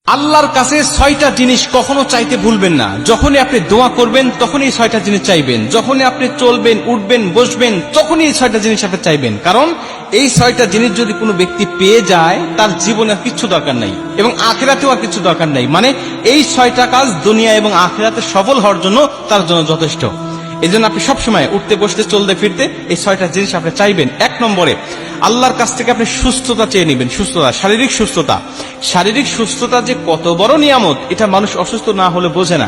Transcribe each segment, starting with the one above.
আল্লাহর কাছে ৬টা জিনিস কখনো চাইতে ভুলবেন না। যখনই আপনি দোয়া করবেন তখনই ৬টা জিনিস চাইবেন। যখনই আপনি চলবেন, উঠবেন, বসবেন, তখনই এই ৬টা জিনিস আপনি চাইবেন। কারণ এই ৬টা জিনিস যদি কোনো ব্যক্তি পেয়ে যায়, তার জীবনে আর কিচ্ছু দরকার নাই এবং আখিরাতেও আর কিছু দরকার নাই। মানে এই ৬টা কাজ দুনিয়া এবং আখিরাতে সফল হওয়ার জন্য তার জন্য যথেষ্ট। এই জন্য আপনি সবসময় উঠতে, বসতে, চলতে, ফিরতে এই ৬টা জিনিস আপনি চাইবেন। ১ নম্বরে আল্লাহর কাছ থেকে আপনি সুস্থতা চেয়ে নেবেন। সুস্থতা, শারীরিক সুস্থতা। শারীরিক সুস্থতা যে কত বড় নিয়ামত, এটা মানুষ অসুস্থ না হলে বোঝে না।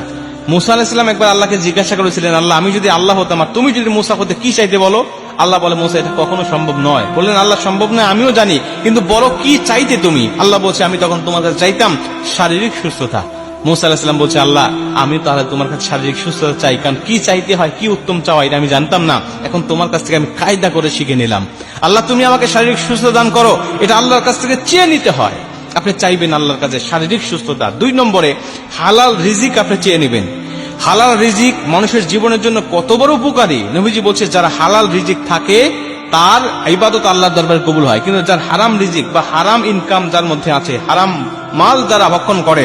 মুসা আলাইহিস সালাম একবার আল্লাহকে জিজ্ঞাসা করেছিলেন, আল্লাহ, আমি যদি আল্লাহ হতাম আর তুমি যদি মুসা হতে, কি চাইতে বলো? আল্লাহ বলে, মুসা, এটা কখনো সম্ভব নয়। বললেন, আল্লাহ, সম্ভব নয় আমিও জানি, কিন্তু বড় কি চাইতে তুমি? আল্লাহ বলছে, আমি তখন তোমার কাছে চাইতাম শারীরিক সুস্থতা। মুসা আলাইহিস সালাম বলছে, আল্লাহ, আমি তাহলে তোমার কাছে শারীরিক সুস্থতা চাই, কারণ কি চাইতে হয়, কি উত্তম চাওয়া, এটা আমি জানতাম না। এখন তোমার কাছ থেকে আমি কায়দা করে শিখে নিলাম। আল্লাহ, তুমি আমাকে শারীরিক সুস্থতা দান করো, এটা আল্লাহর কাছ থেকে চেয়ে নিতে হয়। আপনি চাইবেন আল্লাহর কাছে শারীরিক সুস্থতা। ২ নম্বরে হালাল রিজিক আপনি চেয়ে নেবেন। হালাল রিজিক মানুষের জীবনের জন্য কত বড় উপকারী। নবীজি বলছে, যারা হালাল রিজিক থাকে তার ইবাদত আল্লাহর দরবারে কবুল হয়, কিন্তু যার হারাম রিজিক বা হারাম ইনকাম যার মধ্যে আছে, হারাম মাল যারা ভক্ষণ করে,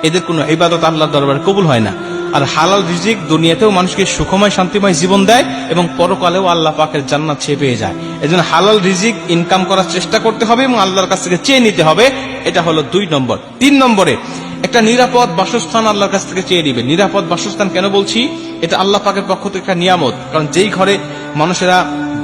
এদের কোনো ইবাদত আল্লাহর দরবারে কবুল হয় না। আর হালাল রিজিক দুনিয়াতেও মানুষকে সুখময়, শান্তিময় জীবন দেয় এবং পরকালেও আল্লাহ পাকের জান্নাত সে পেয়ে যায়। এজন্য হালাল রিজিক ইনকাম করার চেষ্টা করতে হবে এবং আল্লাহর কাছ থেকে চেয়ে নিতে হবে। এটা হলো ২ নম্বর। ৩ নম্বরে একটা নিরাপদ বাসস্থান আল্লাহর কাছ থেকে চেয়ে নিবে। নিরাপদ বাসস্থান কেন বলছি? এটা আল্লাহ পাকের পক্ষ থেকে একটা নিয়ামত। কারণ যেই ঘরে মানুষেরা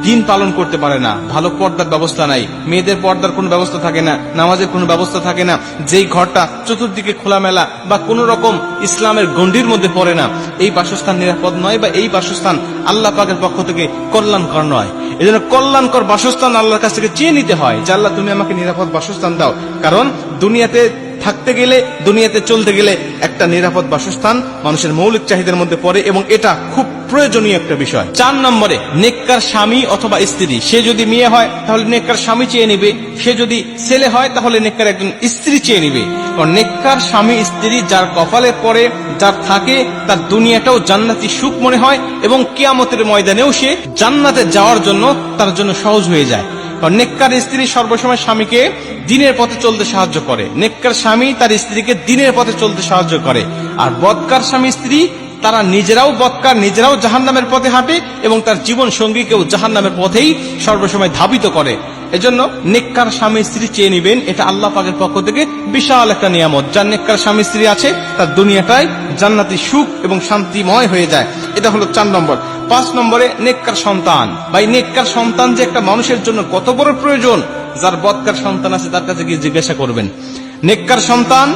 দিন পালন করতে পারে না, ভালো পর্দার ব্যবস্থা নাই, মেয়েদের পর্দার কোনো ব্যবস্থা থাকে না, নামাজের কোনো ব্যবস্থা থাকে না, যেই ঘরটা চতুর্দিকে খোলামেলা বা কোন রকম ইসলামের গণ্ডির মধ্যে পড়ে না, এই বাসস্থান নিরাপদ নয় বা এই বাসস্থান আল্লাহ পাকের পক্ষ থেকে কল্যাণকর নয়। এই জন্য কল্যাণকর বাসস্থান আল্লাহর কাছ থেকে চেয়ে নিতে হয় যে, আল্লাহ, তুমি আমাকে নিরাপদ বাসস্থান দাও। কারণ দুনিয়াতে থাকতে গেলে, দুনিয়াতে চলতে গেলে একটা নিরাপদ বাসস্থান মানুষের মৌলিক চাহিদার মধ্যে পড়ে এবং এটা খুব প্রয়োজনীয় একটা বিষয়। ৪ নম্বরে নেককার স্বামী অথবা স্ত্রী। সে যদি মেয়ে হয় তাহলে নেককার স্বামী চেয়ে নিবে, সে যদি ছেলে হয় তাহলে নেককার একজন স্ত্রী চেয়ে নিবে। কারণ নেককার স্বামী স্ত্রী যার কপালে পড়ে, যার থাকে, তার দুনিয়াটাও জান্নাতি সুখ মনে হয় এবং কিয়ামতের ময়দানেও সে জান্নাতে যাওয়ার জন্য তার জন্য সহজ হয়ে যায়। কারণ নেককার স্ত্রী সর্বসময় স্বামীকে দ্বীনের পথে চলতে সাহায্য করে। নেককার স্বামী তার স্ত্রীকে দ্বীনের পথে চলতে সাহায্য করে। আর বদকার স্বামী স্ত্রী তারা নিজেরাও বদকার, নিজেরাও জাহান্নামের পথে হাঁটে এবং তার জীবন সঙ্গীকেও জাহান্নামের পথেই সর্বসময় ধাবিত করে। এজন্য নেককার স্বামী স্ত্রী চেয়ে নিবেন। এটা আল্লাহ পাকের পক্ষ থেকে বিশাল একটা নিয়ামত। যার নেককার স্বামী স্ত্রী আছে তার দুনিয়াটাই জান্নাতি সুখ এবং শান্তিময় হয়ে যায়। এটা হলো ৪ নম্বর। ৫ নম্বরে নেককার সন্তান। ভাই, নেককার সন্তান যে একটা মানুষের জন্য কত বড় প্রয়োজন, যার বদকার সন্তান আছে তার কাছে গিয়ে জিজ্ঞাসা করবেন। নেককার সন্তান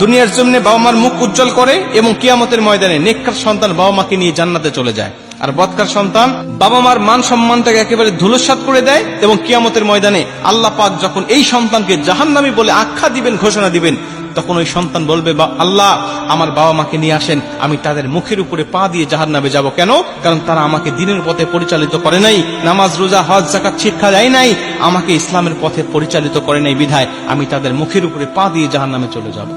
দুনিয়ার জন্য বাবা মার মুখ উজ্জ্বল করে এবং কিয়ামতের ময়দানে নেককার সন্তান বাবা মাকে নিয়ে জান্নাতে চলে যায়। আর বদকার সন্তান বাবা মার মান সম্মানটাকে একেবারে ধূলিসাৎ করে দেয় এবং কিয়ামতের ময়দানে আল্লাহ পাক যখন এই সন্তানকে জাহান্নামী বলে আখ্যা দিবেন, ঘোষণা দিবেন, তখন ওই সন্তান বলবে, আল্লাহ, আমার বাবা মাকে নিয়ে আসেন, আমি তাদের মুখের উপরে পা দিয়ে জাহান্নামে যাব। কেন? কারণ তারা আমাকে দ্বীনের পথে পরিচালিত করে নাই, নামাজ, রোজা, হজ, যাকাত শিক্ষা দেয় নাই, আমাকে ইসলামের পথে পরিচালিত করে নাই, বিধায় আমি তাদের মুখের উপরে পা দিয়ে জাহান্নামে চলে যাব।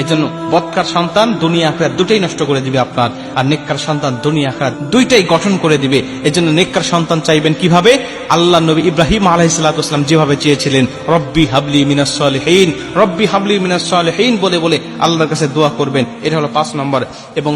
এই জন্য বদকার সন্তান দুনিয়া আখিরাত দুটাই নষ্ট করে দিবে আপনার, আর নেককার সন্তান দুনিয়া আখিরাত দুইটাই গঠন করে দিবে। এই জন্য নেককার সন্তান চাইবেন কিভাবে? আল্লাহ নবী ইব্রাহিম আলাইহিস সালাতু ওয়াস সালাম যেভাবে চেয়েছিলেন, রব্বি হাবলি মিনাস সালিহিন, রব্বি হাবলি মিনাস সালিহিন বলে বলে আল্লাহর কাছে দোয়া করবেন। এটা হলো ৫ নম্বর। এবং